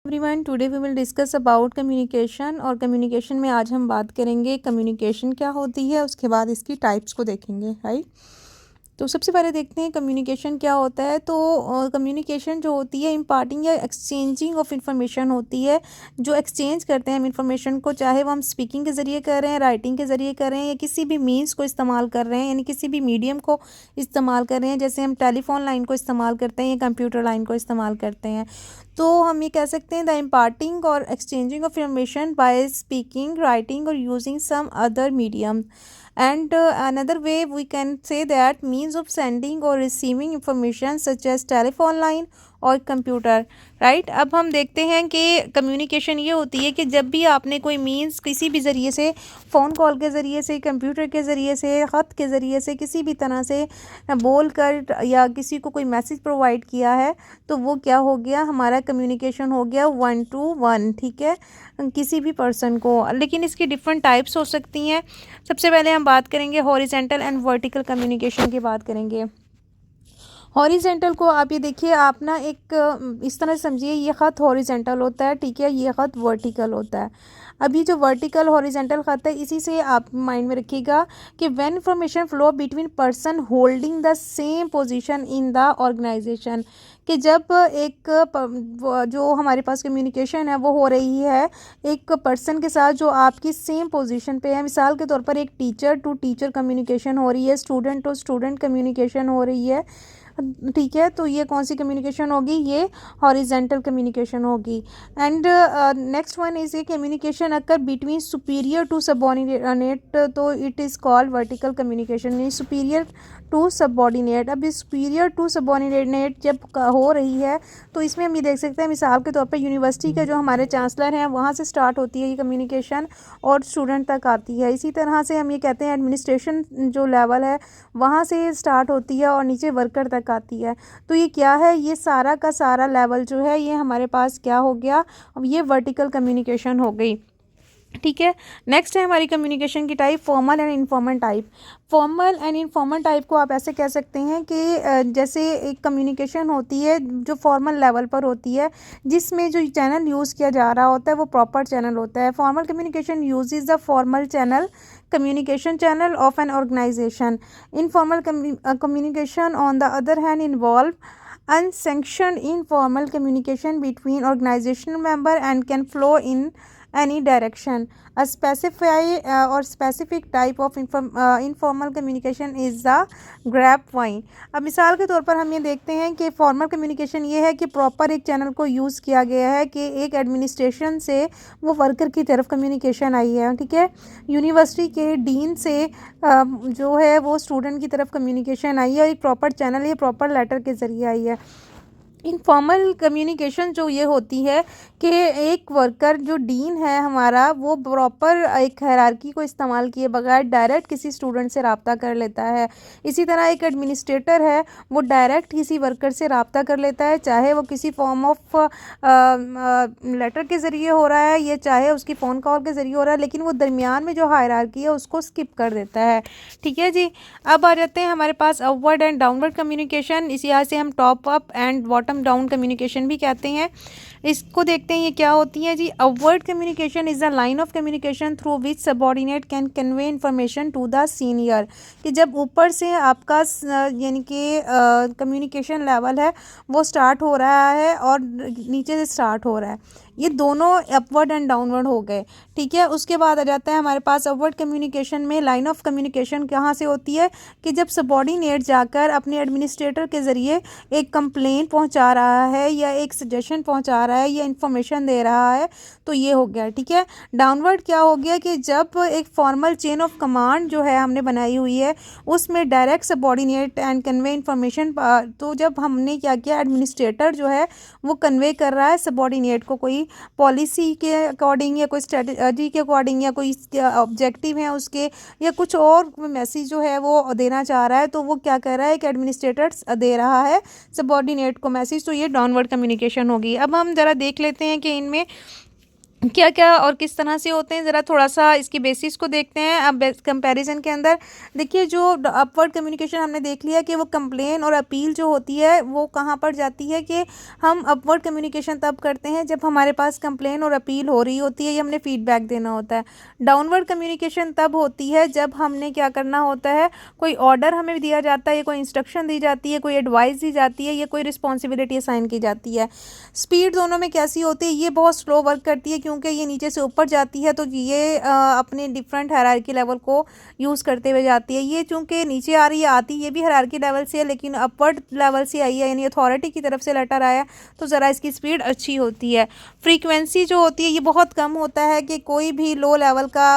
Everyone, today we will discuss about communication. और communication में आज हम बात करेंगे कम्युनिकेशन क्या होती है, उसके बाद इसकी टाइप्स को देखेंगे। राइट, तो सबसे पहले देखते हैं कम्युनिकेशन क्या होता है। तो कम्युनिकेशन जो होती है इम्पार्टिंग या एक्सचेंजिंग ऑफ इंफॉर्मेशन होती है। जो एक्सचेंज करते हैं हम इंफॉर्मेशन को, चाहे वो हम स्पीकिंग के ज़रिए कर रहे हैं, राइटिंग के ज़रिए कर रहे हैं, या किसी भी मीन्स को इस्तेमाल कर रहे हैं, यानी किसी भी मीडियम को इस्तेमाल कर रहे हैं। जैसे हम टेलीफोन लाइन को इस्तेमाल करते हैं या कंप्यूटर लाइन को इस्तेमाल करते हैं। तो हम ये कह सकते हैं द इम्पार्टिंग और exchanging of information by speaking, writing और using some other medium. And another way we can say that means of sending or receiving information such as telephone line और कंप्यूटर। राइट, अब हम देखते हैं कि communication ये होती है कि जब भी आपने कोई मीन्स किसी भी ज़रिए से, फ़ोन कॉल के ज़रिए से, कंप्यूटर के ज़रिए से, ख़त के ज़रिए से, किसी भी तरह से बोल कर या किसी को कोई मैसेज प्रोवाइड किया है, तो वो क्या हो गया, हमारा कम्युनिकेशन हो गया 1 to 1। ठीक है, किसी भी पर्सन को। लेकिन इसकी डिफरेंट टाइप्स हो सकती हैं। सबसे पहले हम बात करेंगे हॉरिजेंटल एंड वर्टिकल कम्युनिकेशन की बात करेंगे। हॉरिजेंटल को आप ये देखिए, आप ना एक इस तरह से समझिए, ये ख़त हॉरिजेंटल होता है, ठीक है, ये ख़त वर्टिकल होता है। अभी जो वर्टिकल हॉरिजेंटल ख़त है, इसी से आप माइंड में रखिएगा कि when information flow between person holding the same position in the organisation, कि जब जो हमारे पास कम्युनिकेशन है वो हो रही है एक पर्सन के साथ जो आपकी सेम पोजीशन पे है। मिसाल के तौर पर एक टीचर टू टीचर कम्युनिकेशन हो रही है, स्टूडेंट टू स्टूडेंट कम्युनिकेशन हो रही है। ठीक है, तो ये कौन सी कम्युनिकेशन होगी, ये हॉरिजेंटल कम्युनिकेशन होगी। And next one is a communication occur between superior to subordinate, तो it is called vertical communication. Superior to subordinate, अब ये सुपीरियर टू सबऑर्डिनेट जब हो रही है, तो इसमें हम ये देख सकते हैं, मिसाल के तौर पर यूनिवर्सिटी के जो हमारे चांसलर हैं वहाँ से स्टार्ट होती है ये कम्युनिकेशन और स्टूडेंट तक आती है। इसी तरह से हम ये कहते हैं एडमिनिस्ट्रेशन जो लेवल है वहाँ से स्टार्ट होती है और नीचे वर्कर तक आती है। तो ये क्या है, ये सारा का सारा लेवल जो है ये हमारे पास क्या हो गया, अब ये वर्टिकल कम्युनिकेशन हो गई। ठीक है, नेक्स्ट है हमारी कम्युनिकेशन की type formal and informal type. Formal and informal type को आप ऐसे कह सकते हैं कि जैसे एक कम्युनिकेशन होती है जो फॉर्मल लेवल पर होती है, जिसमें जो चैनल यूज़ किया जा रहा होता है वो प्रॉपर चैनल होता है। Formal communication uses the formal channel communication channel of an organization. Informal communication on the other hand involve unsanctioned informal communication between organizational member and can flow in any direction. A specific type of informal communication is the grapevine. अब मिसाल के तौर पर हम ये देखते हैं कि फॉर्मल कम्युनिकेशन ये है कि प्रॉपर एक चैनल को यूज़ किया गया है कि एक एडमिनिस्ट्रेशन से वो वर्कर की तरफ कम्युनिकेशन आई है। ठीक है, यूनिवर्सिटी के डीन से जो है वो स्टूडेंट की तरफ कम्युनिकेशन आई है और एक प्रॉपर चैनल, ये प्रॉपर लेटर के ज़रिए आई है। इनफॉर्मल कम्युनिकेशन जो ये होती है कि एक वर्कर जो डीन है हमारा, वो प्रॉपर एक हायरार्की को इस्तेमाल किए बगैर डायरेक्ट किसी स्टूडेंट से रब्ता कर लेता है। इसी तरह एक एडमिनिस्ट्रेटर है, वो डायरेक्ट किसी वर्कर से रब्ता कर लेता है, चाहे वो किसी फॉर्म ऑफ लेटर के ज़रिए हो रहा है या चाहे उसकी फ़ोन कॉल के ज़रिए हो रहा है, लेकिन वो दरमियान में जो हायरार्की है उसको स्किप कर देता है। ठीक है जी, अब आ जाते हैं हमारे पास अपवर्ड एंड डाउनवर्ड कम्युनिकेशन। इस यहाँ से हम top up and bottom down communication भी कहते हैं। इसको देखते हैं ये क्या होती है जी। Upward communication is the line of communication through which subordinate can convey information to the senior, कि जब ऊपर से आपका यानी कि कम्युनिकेशन लेवल है वो स्टार्ट हो रहा है और नीचे से स्टार्ट हो रहा है, ये दोनों अपवर्ड एंड डाउनवर्ड हो गए। ठीक है, उसके बाद आ जाता है हमारे पास अपवर्ड कम्युनिकेशन में लाइन ऑफ कम्युनिकेशन कहाँ से होती है, कि जब सबऑर्डिनेट जाकर अपने एडमिनिस्ट्रेटर के ज़रिए एक कंप्लेंट पहुंचा रहा है या एक सजेशन पहुंचा रहा है या इंफॉर्मेशन दे रहा है, तो ये हो गया। ठीक है, डाउनवर्ड क्या हो गया, कि जब एक फॉर्मल चेन ऑफ कमांड जो है हमने बनाई हुई है उसमें direct subordinate and convey information, तो जब हमने क्या किया, एडमिनिस्ट्रेटर जो है वो कन्वे कर रहा है सबऑर्डिनेट को कोई पॉलिसी के अकॉर्डिंग या कोई स्ट्रेटजी के अकॉर्डिंग या कोई ऑब्जेक्टिव है उसके, या कुछ और मैसेज जो है वो देना चाह रहा है, तो वो क्या कर रहा है कि एडमिनिस्ट्रेटर दे रहा है सबऑर्डिनेट को मैसेज, तो ये डाउनवर्ड कम्युनिकेशन होगी। अब हम ज़रा देख लेते हैं कि इनमें क्या क्या और किस तरह से होते हैं, ज़रा थोड़ा सा इसकी बेसिस को देखते हैं। अब कंपैरिजन के अंदर देखिए, जो अपवर्ड कम्युनिकेशन हमने देख लिया कि वो कंप्लेन और अपील जो होती है वो कहाँ पर जाती है, कि हम अपवर्ड कम्युनिकेशन तब करते हैं जब हमारे पास कंप्लेन और अपील हो रही होती है, ये हमने फीडबैक देना होता है। डाउनवर्ड कम्युनिकेशन तब होती है जब हमने क्या करना होता है, कोई ऑर्डर हमें दिया जाता है, या कोई इंस्ट्रक्शन दी जाती है, कोई एडवाइस दी जाती है, या कोई रिस्पॉन्सिबिलिटी असाइन की जाती है। स्पीड दोनों में कैसी होती है, ये बहुत स्लो वर्क करती है क्योंकि ये नीचे से ऊपर जाती है, तो ये अपने डिफरेंट हायरार्की लेवल को यूज़ करते हुए जाती है। ये चूँकि नीचे आ रही है, आती ये भी हायरार्की लेवल से है, लेकिन अपवर्ड लेवल से आई है, यानी अथॉरिटी की तरफ से लेटर आया, तो ज़रा इसकी स्पीड अच्छी होती है। फ्रीक्वेंसी जो होती है ये बहुत कम होता है कि कोई भी लो लेवल का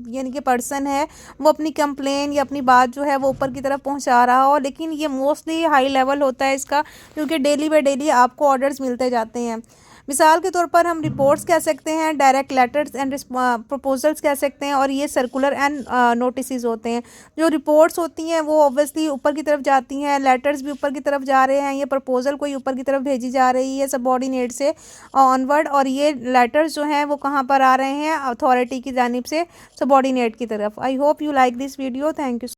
यानी कि पर्सन है, वो अपनी कंप्लेन या अपनी बात जो है वो ऊपर की तरफ पहुंचा रहा हो, लेकिन ये मोस्टली हाई लेवल होता है इसका, क्योंकि डेली बाय डेली आपको ऑर्डर्स मिलते जाते हैं। मिसाल के तौर पर हम रिपोर्ट्स कह सकते हैं, डायरेक्ट लेटर्स एंड प्रपोजल्स कह सकते हैं, और ये सर्कुलर एंड नोटिसेस होते हैं। जो रिपोर्ट्स होती हैं वो ऑब्वियसली ऊपर की तरफ जाती हैं, लेटर्स भी ऊपर की तरफ जा रहे हैं, ये प्रपोजल कोई ऊपर की तरफ भेजी जा रही है सबॉर्डिनेट से ऑनवर्ड, और ये लेटर्स जो हैं वो कहाँ पर आ रहे हैं, अथॉरिटी की जानिब से सबॉर्डिनेट की तरफ। I hope you like this video. Thank you.